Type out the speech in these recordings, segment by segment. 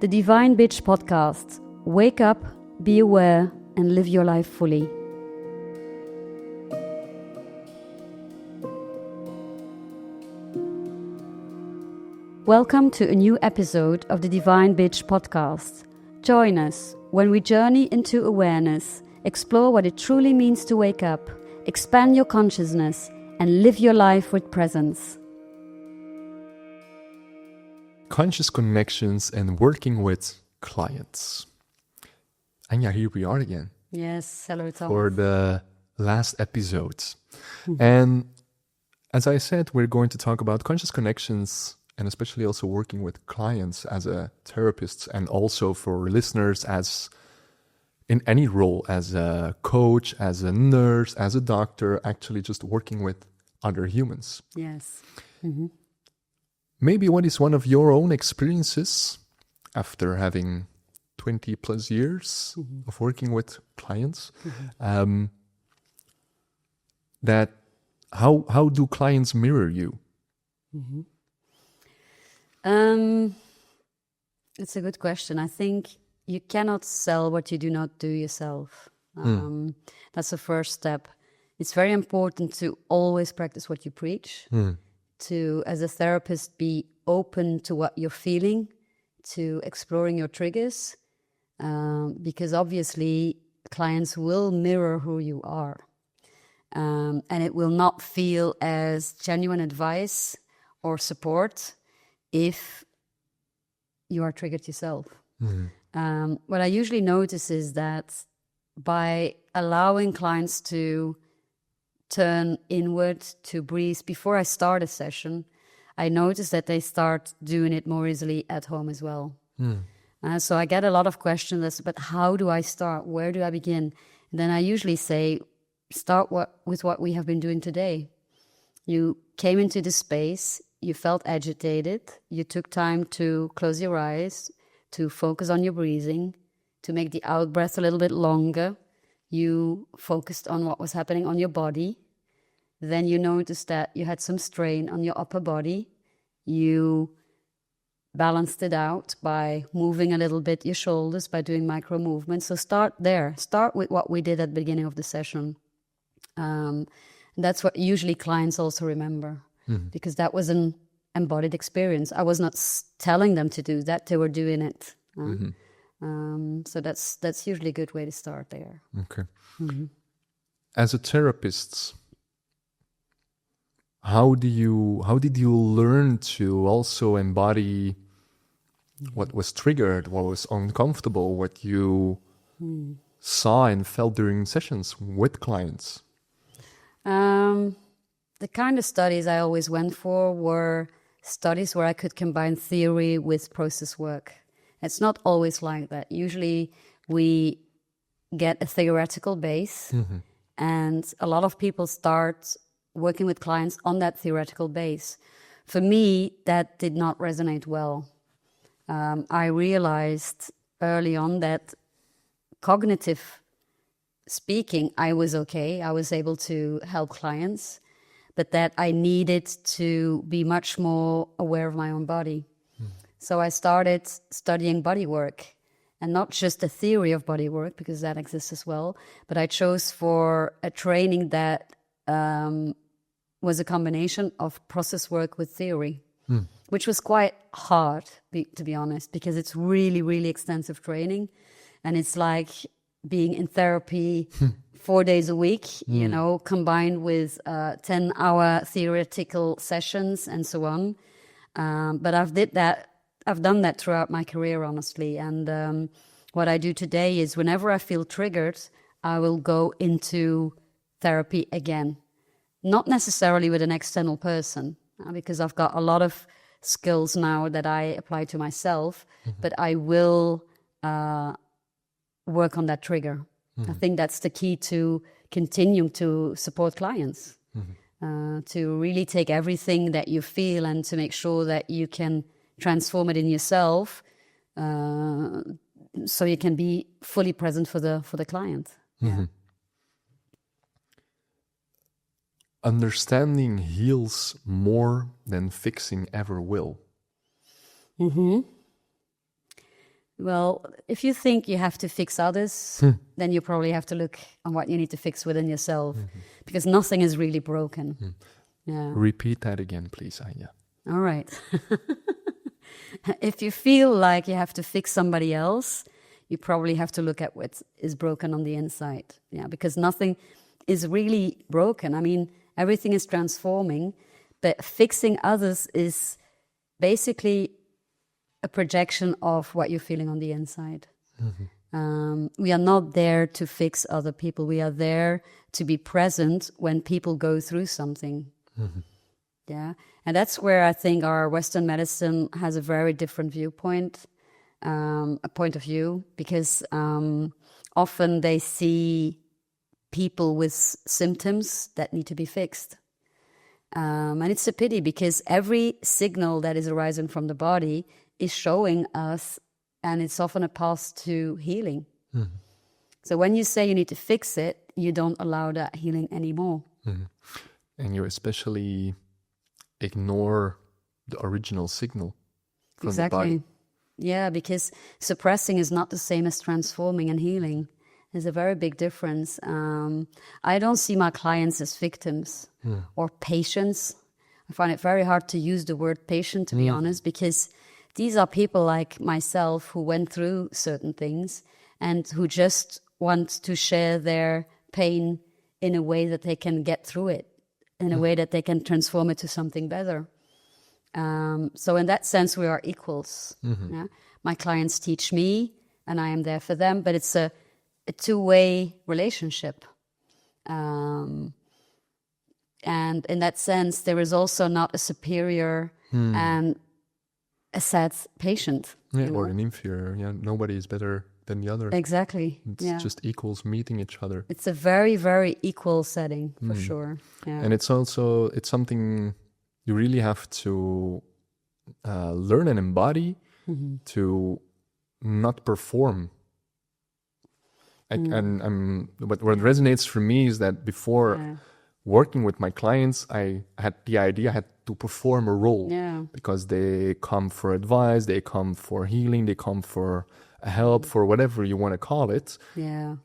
The Divine Bitch Podcast. Wake up, be aware, and live your life fully. Welcome to a new episode of the Divine Bitch Podcast. Join us when we journey into awareness, explore what it truly means to wake up, expand your consciousness, and live your life with presence. Conscious connections and working with clients. Anja, here we are again. Yes, hello Thomas. For the last episode. And as I said, we're going to talk about conscious connections and especially also working with clients as a therapist, and also for listeners as in any role, as a coach, as a nurse, as a doctor, actually just working with other humans. Yes. Maybe what is one of your own experiences after having 20 plus years of working with clients, that how do clients mirror you? It's a good question. I think you cannot sell what you do not do yourself. That's the first step. It's very important to always practice what you preach, to, as a therapist, be open to what you're feeling, to exploring your triggers, because obviously clients will mirror who you are. And it will not feel as genuine advice or support if you are triggered yourself. What I usually notice is that by allowing clients to turn inward, to breathe before I start a session, I notice that they start doing it more easily at home as well. So I get a lot of questions, but how do I start? Where do I begin? And then I usually say, start with what we have been doing today. You came into the space, you felt agitated, you took time to close your eyes, to focus on your breathing, to make the out breath a little bit longer. You focused on what was happening on your body. Then you noticed that you had some strain on your upper body. You balanced it out by moving a little bit your shoulders, by doing micro movements. So start there. Start with what we did at the beginning of the session. That's what usually clients also remember, because that was an embodied experience. I was not telling them to do that, they were doing it. So that's usually a good way to start there. Okay. As a therapist, how did you learn to also embody what was triggered, what was uncomfortable, what you saw and felt during sessions with clients? The kind of studies I always went for were studies where I could combine theory with process work. It's not always like that. Usually we get a theoretical base, and a lot of people start working with clients on that theoretical base. For me, that did not resonate well. I realized early on that cognitive speaking, I was okay. I was able to help clients, but that I needed to be much more aware of my own body. So I started studying body work, and not just the theory of body work, because that exists as well, but I chose for a training that was a combination of process work with theory, which was quite hard, to be honest, because it's really, really extensive training. And it's like being in therapy 4 days a week, you know, combined with 10-hour theoretical sessions and so on. But I've done that throughout my career, honestly. And what I do today is whenever I feel triggered, I will go into therapy again. Not necessarily with an external person, because I've got a lot of skills now that I apply to myself, but I will work on that trigger. I think that's the key to continue to support clients, to really take everything that you feel and to make sure that you can transform it in yourself, so you can be fully present for the client. Understanding heals more than fixing ever will. Well, if you think you have to fix others, then you probably have to look on what you need to fix within yourself, because nothing is really broken. Yeah. Repeat that again, please, Anja. All right. If you feel like you have to fix somebody else, you probably have to look at what is broken on the inside. Yeah, because nothing is really broken. I mean, everything is transforming, but fixing others is basically a projection of what you're feeling on the inside. We are not there to fix other people. We are there to be present when people go through something. Yeah, and that's where I think our Western medicine has a very different viewpoint, a point of view, because often they see people with symptoms that need to be fixed. And it's a pity, because every signal that is arising from the body is showing us, and it's often a path to healing. So when you say you need to fix it, you don't allow that healing anymore. And you especially ignore the original signal from the body. Yeah, because suppressing is not the same as transforming and healing. There's a very big difference. I don't see my clients as victims or patients. I find it very hard to use the word patient, to be honest, because these are people like myself who went through certain things and who just want to share their pain in a way that they can get through it, in a way that they can transform it to something better. So in that sense, we are equals. Yeah? My clients teach me and I am there for them, but it's a two-way relationship. And in that sense, there is also not a superior and a sad patient. Yeah, or an inferior. Yeah, nobody is better than the other. Exactly. It's just equals meeting each other. It's a very, very equal setting, for sure. Yeah. And it's something you really have to learn and embody to not perform. And what resonates for me is that before working with my clients, I had the idea I had to perform a role because they come for advice, they come for healing, they come for help, for whatever you want to call it. Yeah.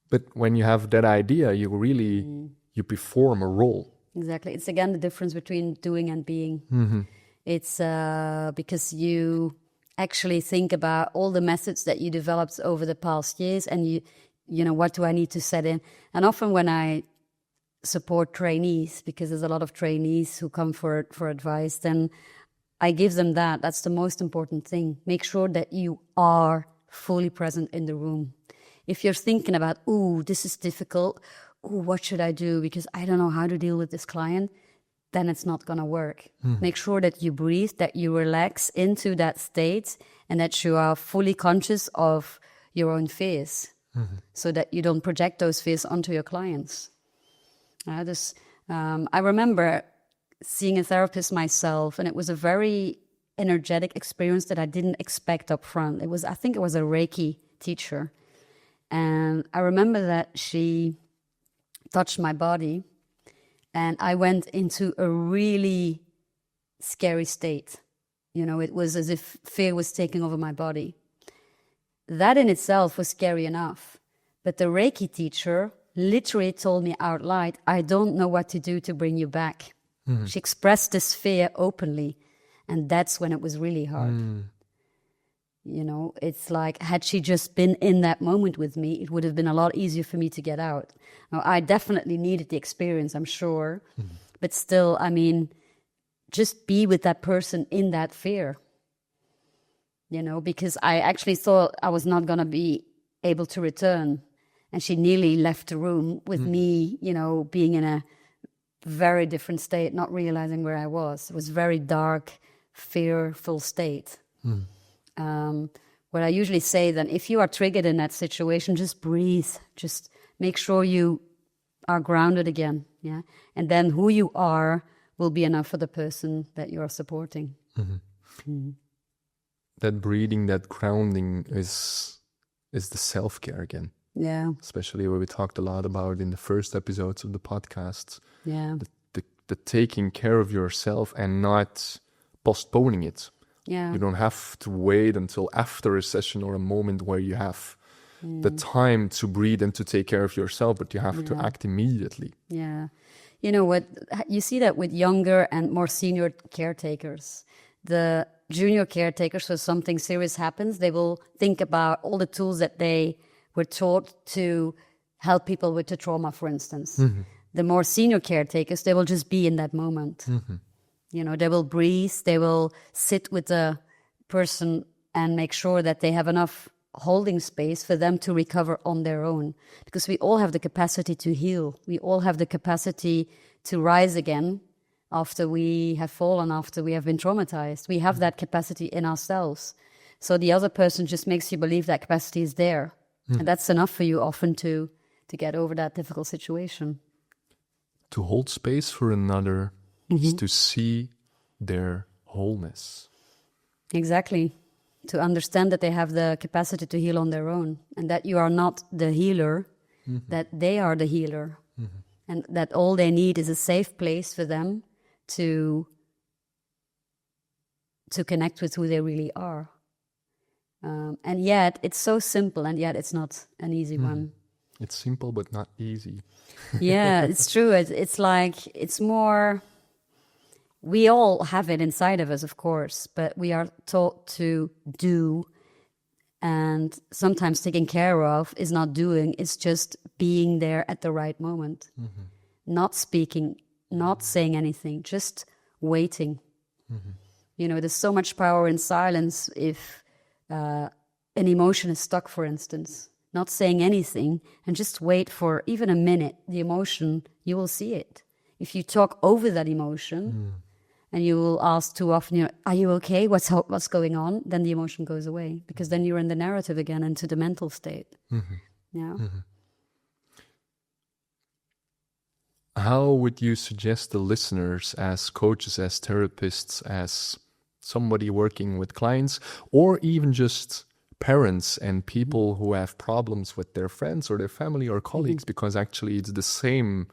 But when you have that idea, you really you perform a role. Exactly. It's again the difference between doing and being. It's because you actually think about all the methods that you developed over the past years, and you know, what do I need to set in? And often when I support trainees, because there's a lot of trainees who come for advice, then I give them that. That's the most important thing. Make sure that you are fully present in the room. If you're thinking about, ooh, this is difficult, ooh, what should I do? Because I don't know how to deal with this client, then it's not going to work. Make sure that you breathe, that you relax into that state, and that you are fully conscious of your own fears, so that you don't project those fears onto your clients. I remember seeing a therapist myself, and it was a very energetic experience that I didn't expect up front. I think it was a Reiki teacher. And I remember that she touched my body, and I went into a really scary state. You know, it was as if fear was taking over my body. That in itself was scary enough. But the Reiki teacher literally told me out loud, I don't know what to do to bring you back. She expressed this fear openly. And that's when it was really hard. You know, it's like, had she just been in that moment with me, it would have been a lot easier for me to get out. Now, I definitely needed the experience, I'm sure. But still, I mean, just be with that person in that fear. You know, because I actually thought I was not going to be able to return. And she nearly left the room with me, you know, being in a very different state, not realizing where I was. It was a very dark, fearful state. What I usually say then, if you are triggered in that situation, just breathe. Just make sure you are grounded again. Yeah. And then who you are will be enough for the person that you are supporting. That breathing, that grounding is the self-care again. Yeah. Especially what we talked a lot about in the first episodes of the podcast. Yeah. The taking care of yourself and not postponing it. Yeah. You don't have to wait until after a session or a moment where you have the time to breathe and to take care of yourself, but you have to act immediately. Yeah. You know what, you see that with younger and more senior caretakers. The junior caretakers, so something serious happens, they will think about all the tools that they were taught to help people with the trauma, for instance. The more senior caretakers, they will just be in that moment. You know, they will breathe, they will sit with the person and make sure that they have enough holding space for them to recover on their own. Because we all have the capacity to heal. We all have the capacity to rise again after we have fallen, after we have been traumatized. We have that capacity in ourselves. So the other person just makes you believe that capacity is there. And that's enough for you often to get over that difficult situation. To hold space for another is to see their wholeness. Exactly. To understand that they have the capacity to heal on their own, and that you are not the healer, that they are the healer, and that all they need is a safe place for them to connect with who they really are. And yet it's so simple, and yet it's not an easy one. It's simple but not easy. Yeah, it's true. It's like, it's more, we all have it inside of us, of course, but we are taught to do, and sometimes taking care of is not doing, it's just being there at the right moment. Not speaking, not saying anything, just waiting. You know, there's so much power in silence if an emotion is stuck, for instance. Not saying anything and just wait for even a minute, the emotion, you will see it. If you talk over that emotion and you will ask too often, you know, are you okay? What's going on? Then the emotion goes away, because then you're in the narrative again, into the mental state. Yeah. How would you suggest the listeners, as coaches, as therapists, as somebody working with clients, or even just parents and people who have problems with their friends or their family or colleagues, because actually it's the same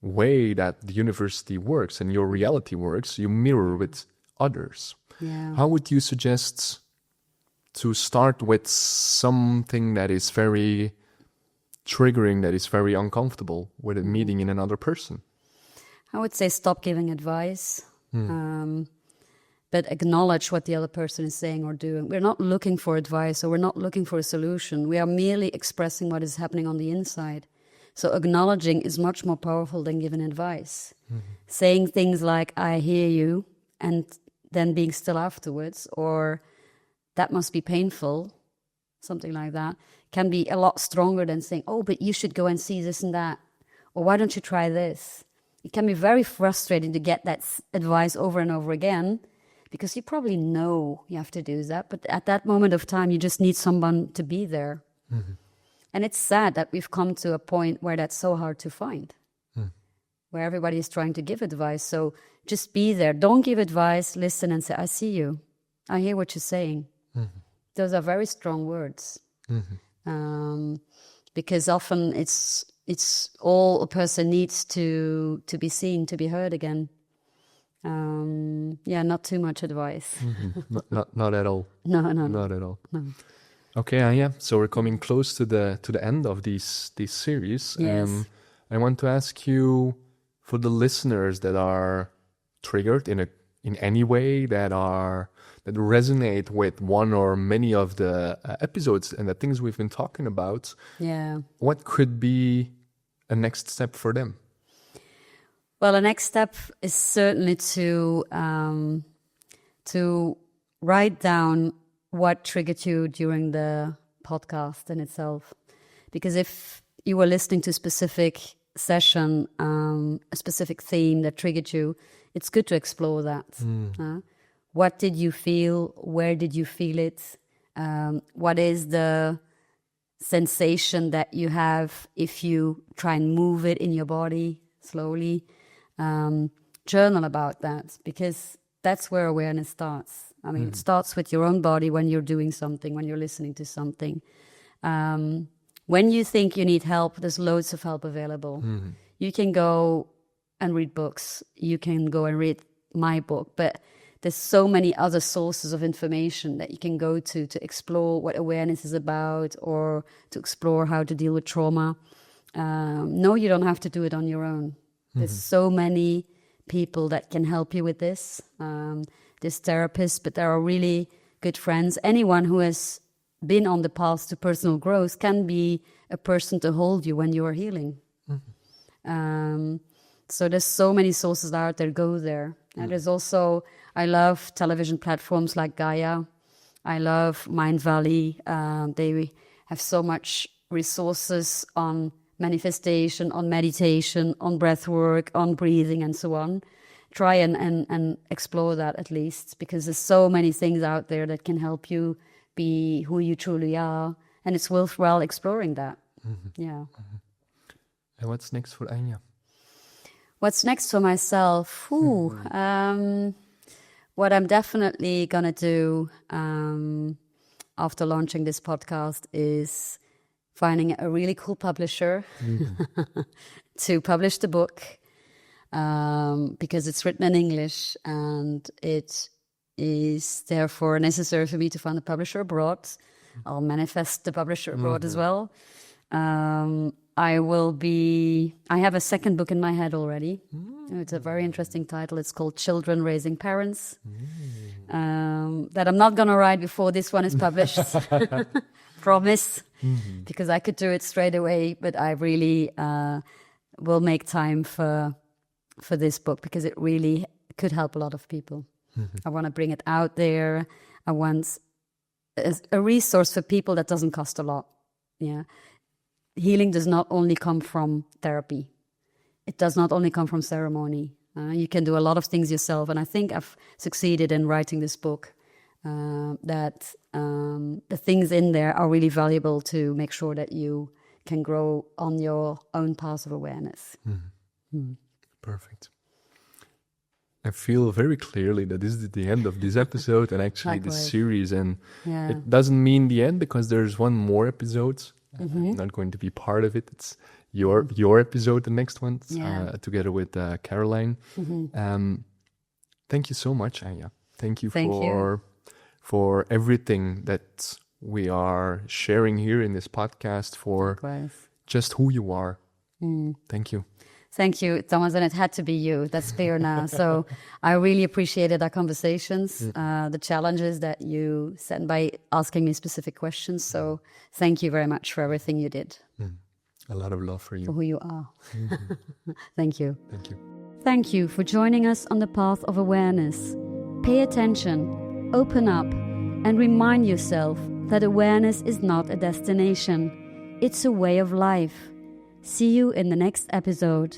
way that the university works and your reality works, you mirror with others. Yeah. How would you suggest to start with something that is very triggering, that is very uncomfortable, with a meeting in another person? I would say stop giving advice. But acknowledge what the other person is saying or doing. We're not looking for advice, or we're not looking for a solution. We are merely expressing what is happening on the inside. So acknowledging is much more powerful than giving advice. Saying things like, I hear you, and then being still afterwards, or that must be painful, something like that, can be a lot stronger than saying, oh, but you should go and see this and that, or why don't you try this? It can be very frustrating to get that advice over and over again, because you probably know you have to do that, but at that moment of time, you just need someone to be there. And it's sad that we've come to a point where that's so hard to find, where everybody is trying to give advice. So just be there. Don't give advice. Listen and say, I see you. I hear what you're saying. Those are very strong words. Because often it's all a person needs to be seen, to be heard again. Not too much advice. Not at all. No. Not at all. No. Okay, Anja. So we're coming close to the end of this series. Yes. I want to ask you, for the listeners that are triggered in any way, that resonate with one or many of the episodes and the things we've been talking about. Yeah. What could be a next step for them? Well, the next step is certainly to write down what triggered you during the podcast in itself. Because if you were listening to a specific session, a specific theme that triggered you, it's good to explore that. What did you feel? Where did you feel it? What is the sensation that you have if you try and move it in your body slowly? Journal about that, because that's where awareness starts. I mean, it starts with your own body when you're doing something, when you're listening to something. When you think you need help, there's loads of help available. You can go and read books. You can go and read my book. But there's so many other sources of information that you can go to explore what awareness is about, or to explore how to deal with trauma. No, you don't have to do it on your own. There's so many people that can help you with this. There's therapists, but there are really good friends. Anyone who has been on the path to personal growth can be a person to hold you when you are healing. So there's so many sources out there. Go there. And there's also, I love television platforms like Gaia. I love Mind Valley. They have so much resources on manifestation, on meditation, on breath work, on breathing, and so on. Try and explore that at least, because there's so many things out there that can help you be who you truly are, and it's worthwhile exploring that. Yeah. And what's next for Anja? What's next for myself? What I'm definitely gonna do after launching this podcast is finding a really cool publisher to publish the book, because it's written in English, and it is therefore necessary for me to find a publisher abroad. I'll manifest the publisher abroad as well. I have a second book in my head already. It's a very interesting title. It's called Children Raising Parents. That I'm not going to write before this one is published. Promise. Because I could do it straight away, but I really will make time for this book, because it really could help a lot of people. I want to bring it out there. I want a resource for people that doesn't cost a lot. Yeah. Healing does not only come from therapy. It does not only come from ceremony. You can do a lot of things yourself. And I think I've succeeded in writing this book, that the things in there are really valuable to make sure that you can grow on your own path of awareness. Perfect. I feel very clearly that this is the end of this episode and actually this series. And it doesn't mean the end, because there's one more episode. I'm not going to be part of it. It's your episode, the next one, together with Caroline. Thank you so much, Anja. Thank you for everything that we are sharing here in this podcast, for just who you are. Thank you. Thank you, Thomas, and it had to be you. That's clear now. So I really appreciated our conversations, the challenges that you set by asking me specific questions. So thank you very much for everything you did. A lot of love for you. For who you are. Thank you. Thank you. Thank you for joining us on the path of awareness. Pay attention, open up, and remind yourself that awareness is not a destination. It's a way of life. See you in the next episode.